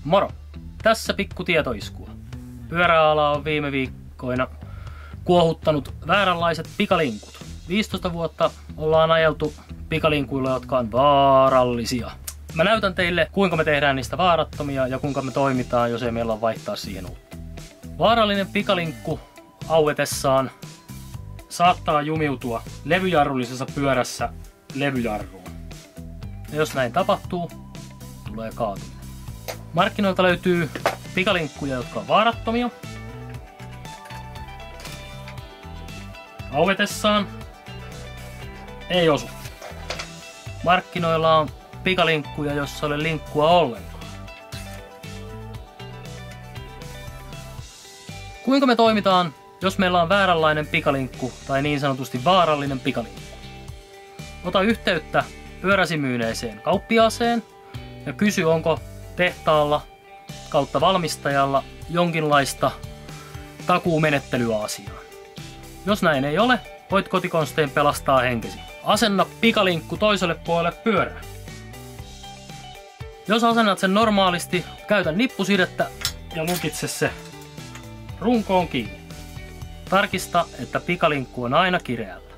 Moro! Tässä pikku tietoiskua. Pyöräala on viime viikkoina kuohuttanut vääränlaiset pikalinkut. 15 vuotta ollaan ajeltu pikalinkuilla, jotka on vaarallisia. Mä näytän teille, kuinka me tehdään niistä vaarattomia ja kuinka me toimitaan, jos ei meillä ole vaihtaa siihen uutta. Vaarallinen pikalinkku auetessaan saattaa jumiutua levyjarrullisessa pyörässä levyjarruun. Ja jos näin tapahtuu, tulee kaatuminen. Markkinoilta löytyy pikalinkkuja, jotka on vaarattomia. Auetessaan ei osu. Markkinoilla on pikalinkkuja, jossa ei ole linkkua ollenkaan. Kuinka me toimitaan, jos meillä on vääränlainen pikalinkku tai niin sanotusti vaarallinen pikalinkku? Ota yhteyttä pyöräsi myyneeseen kauppiaaseen ja kysy, onko tehtaalla kautta valmistajalla jonkinlaista takuumenettelyä asiaan. Jos näin ei ole, voit kotikonstein pelastaa henkesi. Asenna pikalinkku toiselle puolelle pyörää. Jos asennat sen normaalisti, käytä nippusidettä ja lukitse se runkoon kiinni. Tarkista, että pikalinkku on aina kireällä.